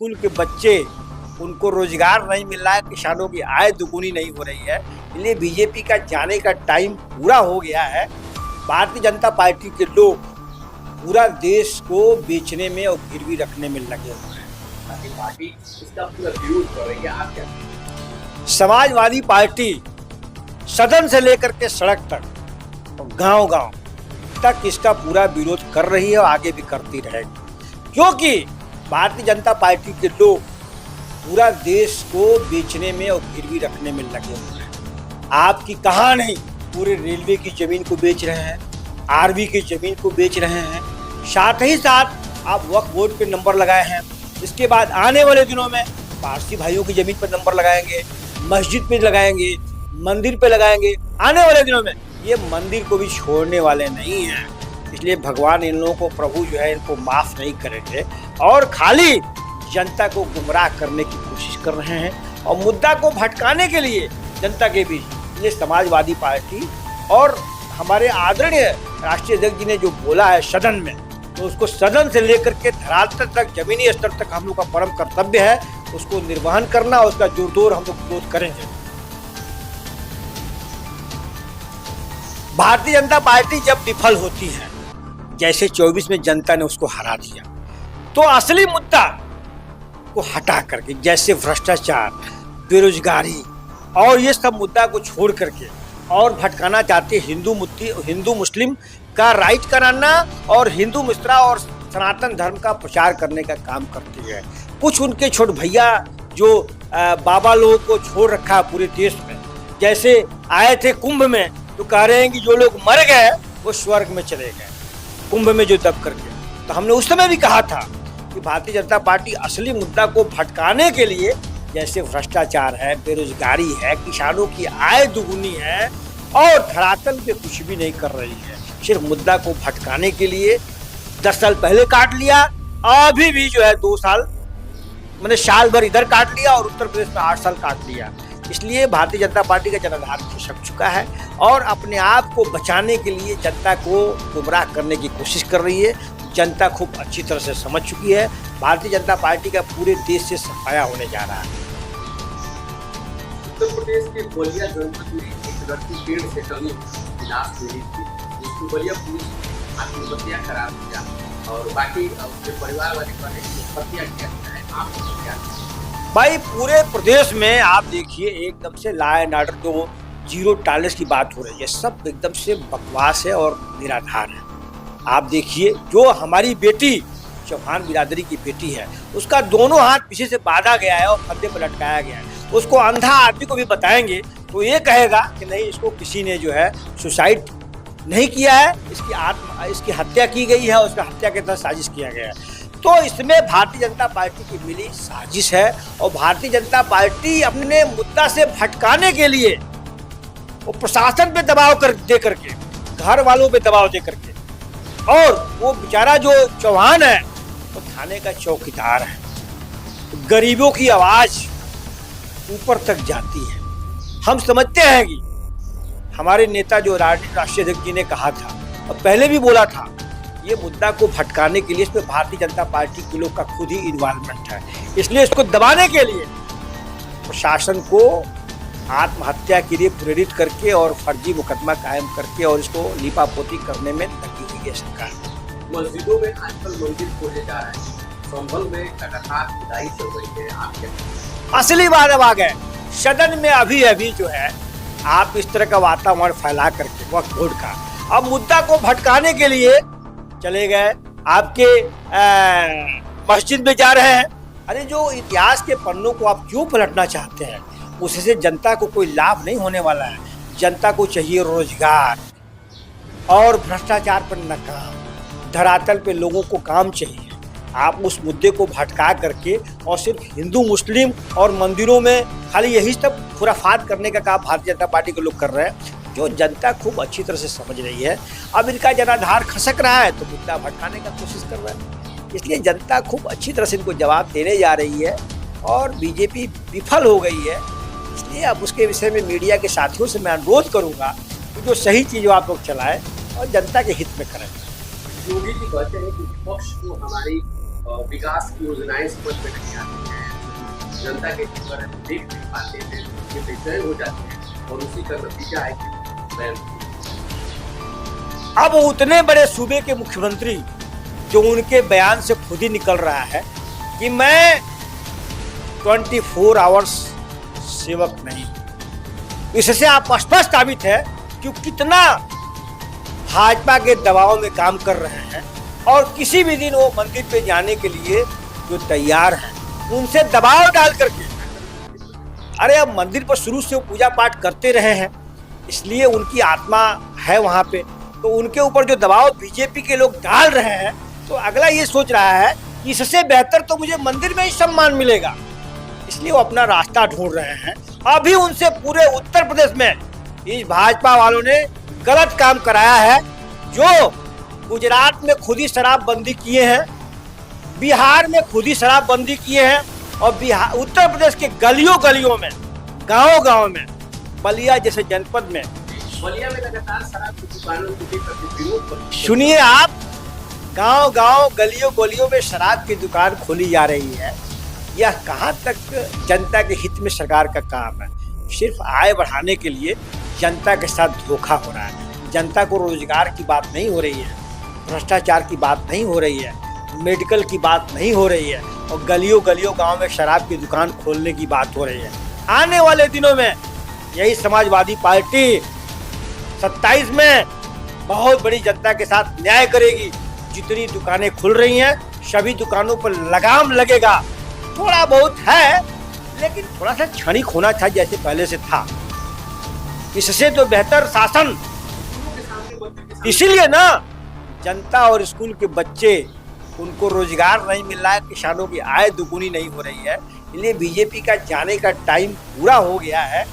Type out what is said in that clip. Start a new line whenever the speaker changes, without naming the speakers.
School के बच्चे, उनको रोजगार नहीं मिल रहा है, किसानों की आय दुगुनी नहीं हो रही है। इसलिए बीजेपी का जाने का टाइम पूरा हो गया है। भारतीय जनता पार्टी के लोग पूरा देश को बेचने में और गिरवी रखने में लगे हुए हैं।
पार्टी इसका पूरा विरोध कर रही है, आप क्या कहेंगे?
समाजवादी पार्टी सदन से लेकर के सड़क तक, गांव-गांव तक इसका पूरा विरोध कर रही है और आगे भी करती रहेगी, क्योंकि भारतीय जनता पार्टी के लोग पूरा देश को बेचने में और गिरवी रखने में लगे हुए हैं। आपकी कहाँ नहीं, पूरे रेलवे की जमीन को बेच रहे हैं, आर्मी की जमीन को बेच रहे हैं, साथ ही साथ आप वक्फ बोर्ड पे नंबर लगाए हैं। इसके बाद आने वाले दिनों में पारसी भाइयों की जमीन पर नंबर लगाएंगे, मस्जिद पे लगाएंगे, मंदिर पे लगाएंगे। आने वाले दिनों में ये मंदिर को भी छोड़ने वाले नहीं हैं। इसलिए भगवान इन लोगों को, प्रभु जो है, इनको माफ नहीं करेंगे और खाली जनता को गुमराह करने की कोशिश कर रहे हैं और मुद्दा को भटकाने के लिए जनता के बीच ये समाजवादी पार्टी और हमारे आदरणीय राष्ट्रीय अध्यक्ष जी ने जो बोला है सदन में, तो उसको सदन से लेकर के धरातल तक, जमीनी स्तर तक हम लोग का परम कर्तव्य है उसको निर्वहन करना और उसका जोरदार हम लोग विरोध करेंगे। भारतीय जनता पार्टी जब विफल होती है, जैसे 24 में जनता ने उसको हरा दिया, तो असली मुद्दा को हटा करके, जैसे भ्रष्टाचार, बेरोजगारी और ये सब मुद्दा को छोड़ करके और भटकाना चाहते हिंदू मुस्लिम का राइट कराना और हिंदू मिश्रा और सनातन धर्म का प्रचार करने का काम करती है। कुछ उनके छोटे भैया जो बाबा लोगों को छोड़ रखा है पूरे देश में, जैसे आए थे कुंभ में तो कह रहे हैं कि जो लोग मर गए वो स्वर्ग में चले गए, कुंभ में जो दब करके। तो हमने उस समय भी कहा था कि भारतीय जनता पार्टी असली मुद्दा को भटकाने के लिए, जैसे भ्रष्टाचार है, बेरोजगारी है, किसानों की आय दुगुनी है और धरातल पे कुछ भी नहीं कर रही है, सिर्फ मुद्दा को भटकाने के लिए 10 साल पहले काट लिया, अभी भी जो है 2 साल, मैंने साल भर इधर काट लिया और उत्तर प्रदेश में 8 साल काट लिया। इसलिए भारतीय जनता पार्टी का जनाधार खिसक चुका है और अपने आप को बचाने के लिए जनता को गुमराह करने की कोशिश कर रही है। जनता खूब अच्छी तरह से समझ चुकी है। भारतीय जनता पार्टी का पूरे देश से सफाया होने जा रहा है।
उत्तर प्रदेश के बलिया जनपद में एक लड़की पेड़ से टंगी लाश मिली थी, जिसको बलिया पुलिस आत्महत्या करार दिया और बाकी उसके परिवार वाले कहने की हत्या किया है। आप क्या
भाई, पूरे प्रदेश में आप देखिए एकदम से लॉ एंड ऑर्डर जो जीरो टॉलरेंस की बात हो रही है, सब एकदम से बकवास है और निराधार है। आप देखिए, जो हमारी बेटी चौहान बिरादरी की बेटी है, उसका दोनों हाथ पीछे से बांधा गया है और फंदे पर लटकाया गया है। उसको अंधा आदमी को भी बताएंगे तो ये कहेगा कि नहीं, इसको किसी ने जो है सुसाइड नहीं किया है, इसकी हत्या की गई है, उसका हत्या के तहत साजिश किया गया है। तो इसमें भारतीय जनता पार्टी की मिली साजिश है और भारतीय जनता पार्टी अपने मुद्दा से भटकाने के लिए वो प्रशासन पे दबाव दे करके, घर वालों पे दबाव दे करके, और वो बेचारा जो चौहान है वो थाने का चौकीदार है। गरीबों की आवाज ऊपर तक जाती है। हम समझते हैं कि हमारे नेता जो राष्ट्रीय अध्यक्ष जी ने कहा था और पहले भी बोला था, ये मुद्दा को भटकाने के लिए इसमें भारतीय जनता पार्टी के लोग का खुद ही इन्वॉल्वमेंट है। इसलिए इसको दबाने के लिए प्रशासन को आत्महत्या के लिए प्रेरित करके और फर्जी मुकदमा कायम करके और इसको लीपापोती करने में लगी हुई है सरकार।
मस्जिदों में आजकल मंदिर खोले जा रहे हैं, संभल में लगातार खुदाई चल रही है। आप क्या
असली बात अब आ गए, सदन में अभी जो है आप इस तरह का वातावरण फैला करके वक्फ बोर्ड का, अब मुद्दा को भटकाने के लिए चले गए आपके मस्जिद में जा रहे हैं। अरे, जो इतिहास के पन्नों को आप क्यों पलटना चाहते हैं? उससे जनता को कोई लाभ नहीं होने वाला है। जनता को चाहिए रोजगार और भ्रष्टाचार पर नकाम, धरातल पे लोगों को काम चाहिए। आप उस मुद्दे को भटका करके और सिर्फ हिंदू मुस्लिम और मंदिरों में खाली यही सब खुराफात करने का काम भारतीय जनता पार्टी के लोग कर रहे हैं, जो जनता खूब अच्छी तरह से समझ रही है। अब इनका जनाधार खसक रहा है तो मुद्दा भटकाने का कोशिश कर रहा है। इसलिए जनता खूब अच्छी तरह से इनको जवाब देने जा रही है और बीजेपी विफल हो गई है। इसलिए अब उसके विषय में मीडिया के साथियों से मैं अनुरोध करूंगा कि जो सही चीज़ आप लोग चलाएं और जनता के हित में करें।
योगी जी कहते हैं कि विपक्ष को हमारी विकास की योजनाएं समझ में नहीं आती हैं, जनता के जीवन देख नहीं पाते हैं, ये बेचैन हो जाते हैं और उसी का नतीजा है कि मैं
अब उतने बड़े सूबे के मुख्यमंत्री जो उनके बयान से खुद ही निकल रहा है कि मैं 24 आवर्स सेवक नहीं, इससे आप स्पष्ट साबित है कि कितना भाजपा के दबाव में काम कर रहे हैं और किसी भी दिन वो मंदिर पे जाने के लिए जो तैयार हैं, उनसे दबाव डाल करके। अरे अब मंदिर पर शुरू से वो पूजा पाठ करते रहे हैं, इसलिए उनकी आत्मा है वहाँ पे, तो उनके ऊपर जो दबाव बीजेपी के लोग डाल रहे हैं, तो अगला ये सोच रहा है कि इससे बेहतर तो मुझे मंदिर में ही सम्मान मिलेगा, इसलिए वो अपना रास्ता ढूंढ रहे हैं। अभी उनसे पूरे उत्तर प्रदेश में इस भाजपा वालों ने गलत काम कराया है, जो गुजरात में खुद ही शराबबंदी किए हैं, बिहार में खुद ही शराबबंदी किए हैं और उत्तर प्रदेश के गलियों गलियों में, गांव गांव में, बलिया जैसे जनपद में,
बलिया में लगातार शराब की दुकानों को लेकर विरोध।
सुनिए आप, गांव गांव गलियों गलियों में शराब की दुकान खोली जा रही है। यह कहाँ तक जनता के हित में सरकार का काम है? सिर्फ आय बढ़ाने के लिए जनता के साथ धोखा हो रहा है। जनता को रोजगार की बात नहीं हो रही है, भ्रष्टाचार की बात नहीं हो रही है, मेडिकल की बात नहीं हो रही है और गलियों गलियों गांव में शराब की दुकान खोलने की बात हो रही है। आने वाले दिनों में यही समाजवादी पार्टी 27 में बहुत बड़ी जनता के साथ न्याय करेगी। जितनी दुकानें खुल रही हैं, सभी दुकानों पर लगाम लगेगा। थोड़ा बहुत है, लेकिन थोड़ा सा क्षणिक होना था जैसे पहले से था। इससे तो बेहतर शासन। इसीलिए ना जनता और स्कूल के बच्चे, उनको रोजगार नहीं मिल रहा है, किसानों की आय दुगुनी नहीं हो रही है, इसलिए बीजेपी का जाने का टाइम पूरा हो गया है।